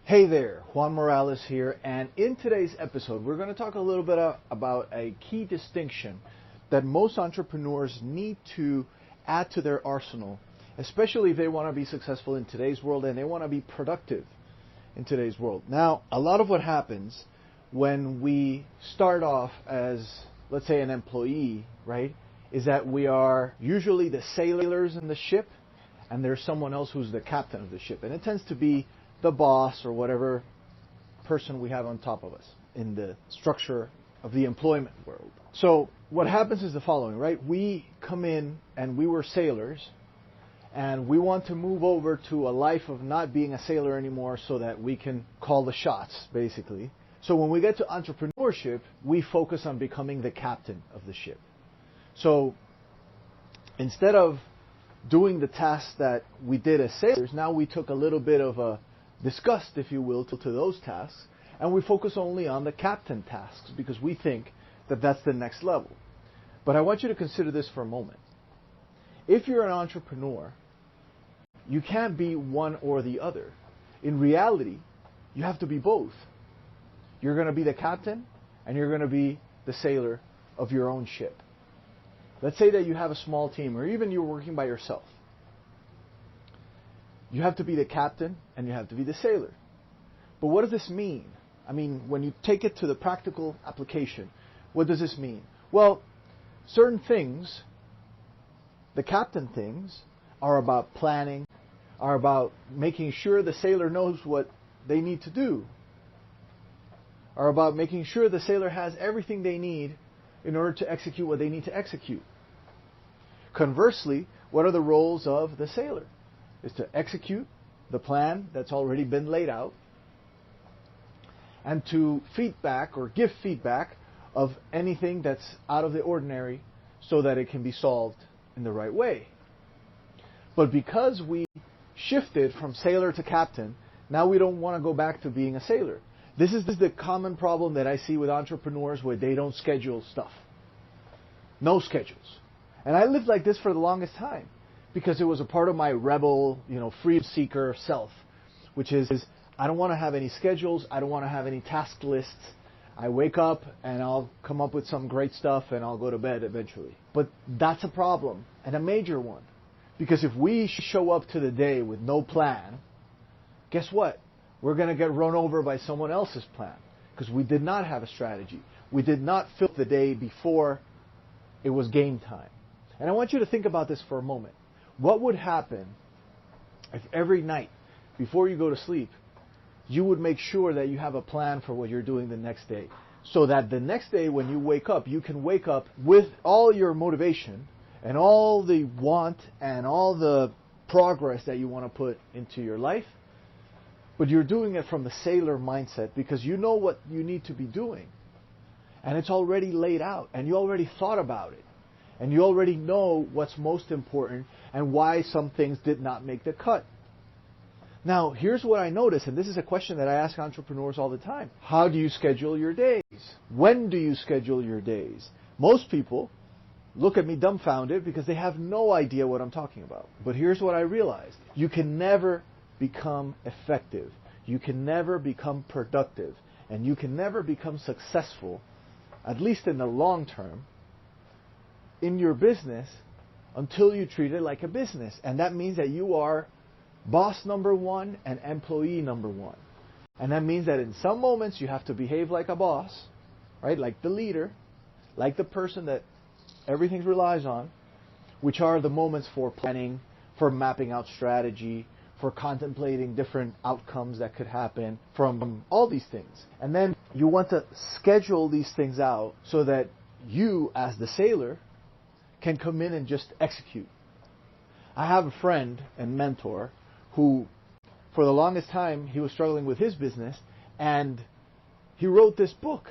Hey there, Juan Morales here, and in today's episode, we're going to talk a little bit about a key distinction that most entrepreneurs need to add to their arsenal, especially if they want to be successful in today's world and they want to be productive in today's world. Now, a lot of what happens when we start off as, let's say, an employee, right, is that we are usually the sailors in the ship, and there's someone else who's the captain of the ship, and it tends to be the boss or whatever person we have on top of us in the structure of the employment world. So what happens is the following, right? We come in and we were sailors and we want to move over to a life of not being a sailor anymore so that we can call the shots, basically. So when we get to entrepreneurship, we focus on becoming the captain of the ship. So instead of doing the tasks that we did as sailors, now we took a little bit of a disgust, if you will, to those tasks, and we focus only on the captain tasks because we think that that's the next level. But I want you to consider this for a moment. If you're an entrepreneur, you can't be one or the other. In reality, you have to be both. You're going to be the captain and you're going to be the sailor of your own ship. Let's say that you have a small team or even you're working by yourself. You have to be the captain and you have to be the sailor. But what does this mean? I mean, when you take it to the practical application, what does this mean? Well, certain things, the captain things, are about planning, are about making sure the sailor knows what they need to do, are about making sure the sailor has everything they need in order to execute what they need to execute. Conversely, what are the roles of the sailor? Is to execute the plan that's already been laid out and to feedback or give feedback of anything that's out of the ordinary so that it can be solved in the right way. But because we shifted from sailor to captain, now we don't want to go back to being a sailor. This is the common problem that I see with entrepreneurs where they don't schedule stuff. No schedules. And I lived like this for the longest time because it was a part of my rebel, freedom seeker self, which is I don't want to have any schedules. I don't want to have any task lists. I wake up and I'll come up with some great stuff and I'll go to bed eventually. But that's a problem, and a major one. Because if we show up to the day with no plan, guess what? We're going to get run over by someone else's plan because we did not have a strategy. We did not fill the day before it was game time. And I want you to think about this for a moment. What would happen if every night before you go to sleep, you would make sure that you have a plan for what you're doing the next day, so that the next day when you wake up, you can wake up with all your motivation and all the want and all the progress that you want to put into your life, but you're doing it from the sailor mindset because you know what you need to be doing. And it's already laid out, and you already thought about it. And you already know what's most important and why some things did not make the cut. Now, here's what I notice, and this is a question that I ask entrepreneurs all the time. How do you schedule your days? When do you schedule your days? Most people look at me dumbfounded because they have no idea what I'm talking about. But here's what I realized. You can never become effective. You can never become productive. And you can never become successful, at least in the long term, in your business until you treat it like a business. And that means that you are boss number one and employee number one. And that means that in some moments you have to behave like a boss, right? Like the leader, like the person that everything relies on, which are the moments for planning, for mapping out strategy, for contemplating different outcomes that could happen from all these things. And then you want to schedule these things out so that you, as the sailor, can come in and just execute. I have a friend and mentor who, for the longest time, he was struggling with his business, and he wrote this book.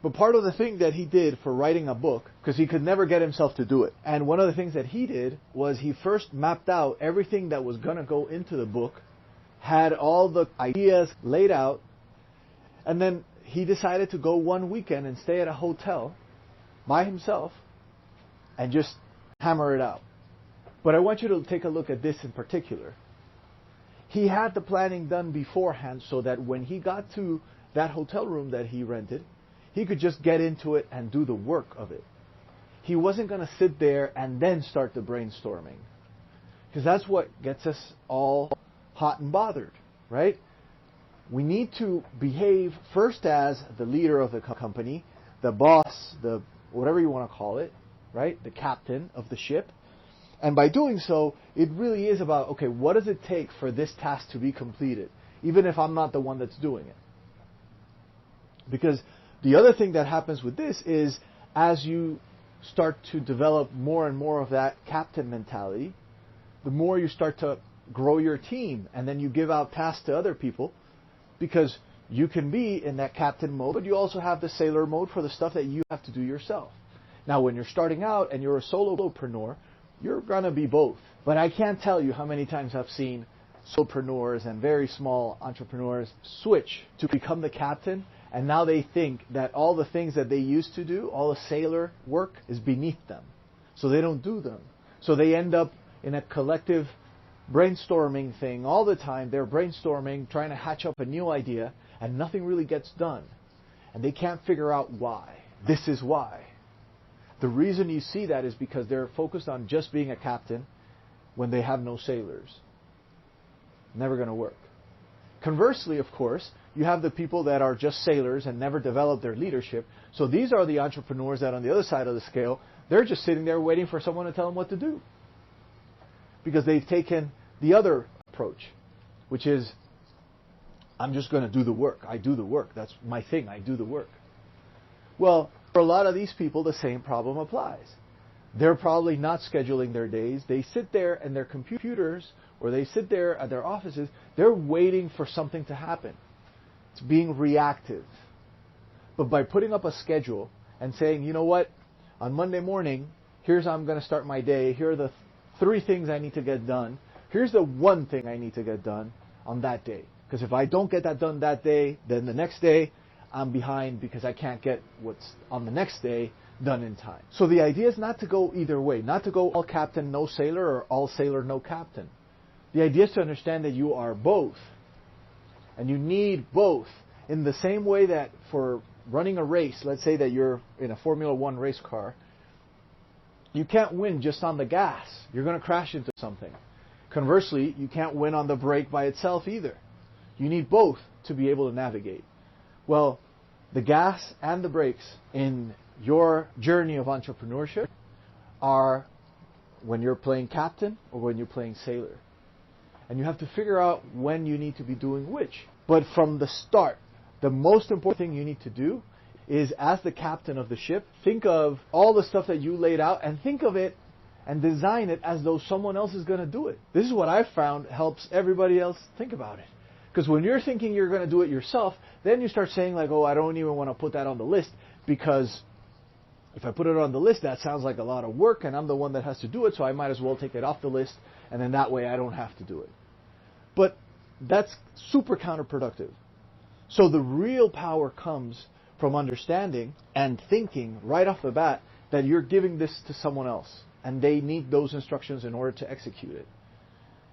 But part of the thing that he did for writing a book, because he could never get himself to do it, and one of the things that he did was he first mapped out everything that was going to go into the book, had all the ideas laid out, and then he decided to go one weekend and stay at a hotel by himself and just hammer it out. But I want you to take a look at this in particular. He had the planning done beforehand so that when he got to that hotel room that he rented, he could just get into it and do the work of it. He wasn't going to sit there and then start the brainstorming. Because that's what gets us all hot and bothered, right? We need to behave first as the leader of the company, the boss, the whatever you want to call it, right? The captain of the ship. And by doing so, it really is about, okay, what does it take for this task to be completed, even if I'm not the one that's doing it? Because the other thing that happens with this is as you start to develop more and more of that captain mentality, the more you start to grow your team, and then you give out tasks to other people, because you can be in that captain mode, but you also have the sailor mode for the stuff that you have to do yourself. Now, when you're starting out and you're a solopreneur, you're going to be both. But I can't tell you how many times I've seen solopreneurs and very small entrepreneurs switch to become the captain, and now they think that all the things that they used to do, all the sailor work, is beneath them. So they don't do them. So they end up in a collective brainstorming thing all the time. They're brainstorming, trying to hatch up a new idea, and nothing really gets done. And they can't figure out why. This is why. The reason you see that is because they're focused on just being a captain when they have no sailors. Never going to work. Conversely, of course, you have the people that are just sailors and never develop their leadership. So these are the entrepreneurs that on the other side of the scale, they're just sitting there waiting for someone to tell them what to do. Because they've taken the other approach, which is, I'm just going to do the work. I do the work. That's my thing. I do the work. Well, for a lot of these people, the same problem applies. They're probably not scheduling their days. They sit there in their computers, or they sit there at their offices. They're waiting for something to happen. It's being reactive. But by putting up a schedule and saying, you know what, on Monday morning, here's how I'm going to start my day. Here are the 3 things I need to get done. Here's the 1 thing I need to get done on that day. Because if I don't get that done that day, then the next day, I'm behind because I can't get what's on the next day done in time. So the idea is not to go either way, not to go all captain, no sailor, or all sailor, no captain. The idea is to understand that you are both. And you need both. In the same way that for running a race, let's say that you're in a Formula One race car, you can't win just on the gas. You're going to crash into something. Conversely, you can't win on the brake by itself either. You need both to be able to navigate. Well, the gas and the brakes in your journey of entrepreneurship are when you're playing captain or when you're playing sailor. And you have to figure out when you need to be doing which. But from the start, the most important thing you need to do is, as the captain of the ship, think of all the stuff that you laid out and think of it and design it as though someone else is going to do it. This is what I've found helps everybody else think about it. Because when you're thinking you're going to do it yourself, then you start saying like, oh, I don't even want to put that on the list because if I put it on the list, that sounds like a lot of work and I'm the one that has to do it, so I might as well take it off the list and then that way I don't have to do it. But that's super counterproductive. So the real power comes from understanding and thinking right off the bat that you're giving this to someone else and they need those instructions in order to execute it.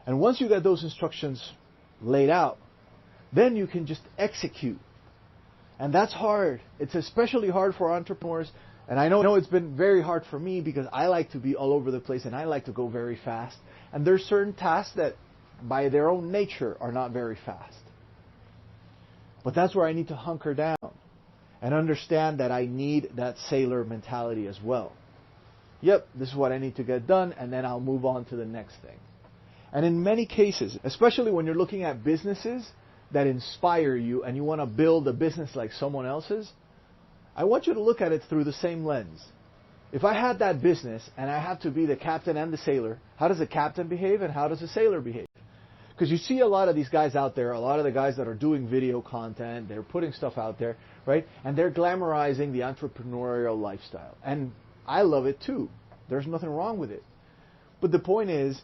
And once you get those instructions laid out, then you can just execute. And that's hard. It's especially hard for entrepreneurs. And I know it's been very hard for me because I like to be all over the place and I like to go very fast. And there's certain tasks that by their own nature are not very fast. But that's where I need to hunker down and understand that I need that sailor mentality as well. Yep, this is what I need to get done, and then I'll move on to the next thing. And in many cases, especially when you're looking at businesses that inspire you and you want to build a business like someone else's, I want you to look at it through the same lens. If I had that business and I have to be the captain and the sailor, how does the captain behave and how does the sailor behave? Because you see a lot of these guys out there, a lot of the guys that are doing video content, they're putting stuff out there, right? And they're glamorizing the entrepreneurial lifestyle. And I love it too. There's nothing wrong with it. But the point is,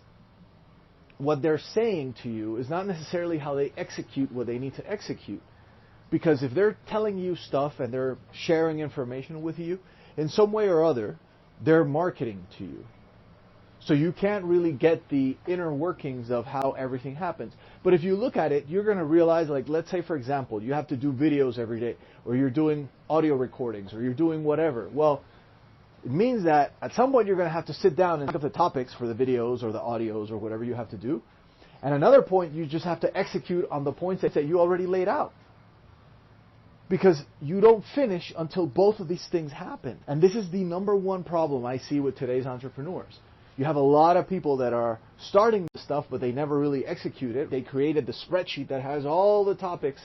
what they're saying to you is not necessarily how they execute what they need to execute. Because if they're telling you stuff and they're sharing information with you, in some way or other, they're marketing to you. So you can't really get the inner workings of how everything happens. But if you look at it, you're going to realize, like, let's say, for example, you have to do videos every day, or you're doing audio recordings, or you're doing whatever. Well, it means that at some point you're going to have to sit down and think of the topics for the videos or the audios or whatever you have to do. And another point, you just have to execute on the points that you already laid out. Because you don't finish until both of these things happen. And this is the number one problem I see with today's entrepreneurs. You have a lot of people that are starting this stuff, but they never really execute it. They created the spreadsheet that has all the topics,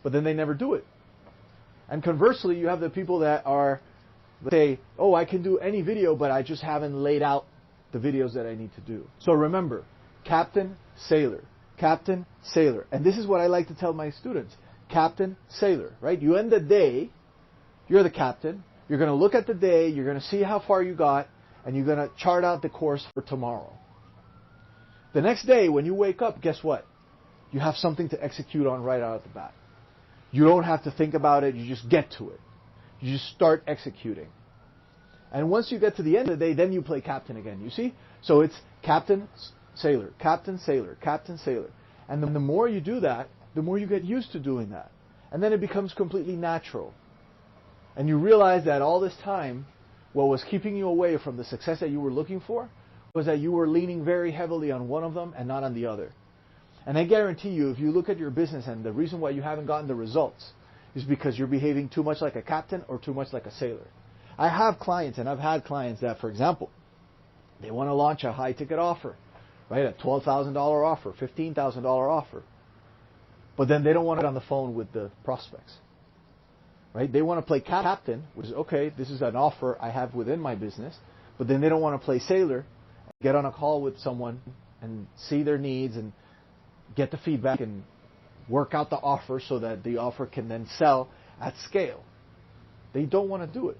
but then they never do it. And conversely, you have the people that are, say, oh, I can do any video, but I just haven't laid out the videos that I need to do. So remember, captain, sailor, captain, sailor. And this is what I like to tell my students. Captain, sailor, right? You end the day, you're the captain. You're going to look at the day, you're going to see how far you got, and you're going to chart out the course for tomorrow. The next day, when you wake up, guess what? You have something to execute on right out of the bat. You don't have to think about it, you just get to it. You just start executing. And once you get to the end of the day, then you play captain again, you see? So it's captain, sailor, captain, sailor, captain, sailor. And then the more you do that, the more you get used to doing that. And then it becomes completely natural. And you realize that all this time, what was keeping you away from the success that you were looking for was that you were leaning very heavily on one of them and not on the other. And I guarantee you, if you look at your business and the reason why you haven't gotten the results is because you're behaving too much like a captain or too much like a sailor. I have clients, and I've had clients that, for example, they want to launch a high-ticket offer, right? A $12,000 offer, $15,000 offer. But then they don't want to get on the phone with the prospects. Right? They want to play captain, which is, okay, this is an offer I have within my business, but then they don't want to play sailor, get on a call with someone and see their needs and get the feedback and work out the offer so that the offer can then sell at scale. They don't want to do it.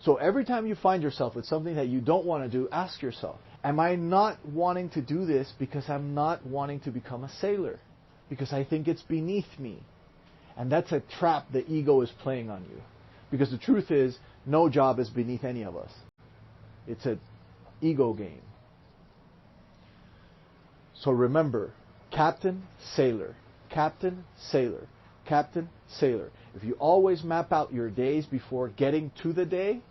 So every time you find yourself with something that you don't want to do, ask yourself, am I not wanting to do this because I'm not wanting to become a sailor? Because I think it's beneath me. And that's a trap the ego is playing on you. Because the truth is, no job is beneath any of us. It's an ego game. So remember, captain, sailor, captain, sailor, captain, sailor. If you always map out your days before getting to the day,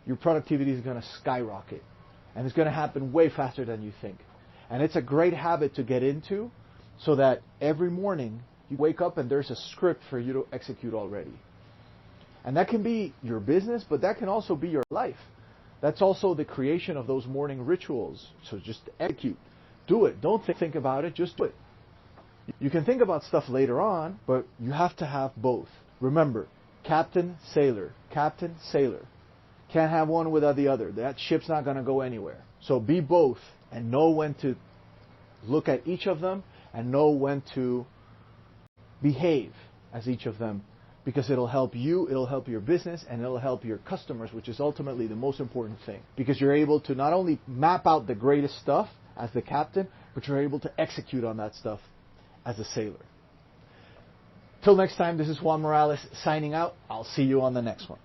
your productivity is going to skyrocket. And it's going to happen way faster than you think. And it's a great habit to get into so that every morning you wake up and there's a script for you to execute already. And that can be your business, but that can also be your life. That's also the creation of those morning rituals. So just execute. Do it. Don't think about it. Just do it. You can think about stuff later on, but you have to have both. Remember, captain, sailor, captain, sailor. Can't have one without the other. That ship's not going to go anywhere. So be both and know when to look at each of them and know when to behave as each of them, because it'll help you, it'll help your business, and it'll help your customers, which is ultimately the most important thing. Because you're able to not only map out the greatest stuff as the captain, but you're able to execute on that stuff as a sailor. Till next time, this is Juan Morales signing out. I'll see you on the next one.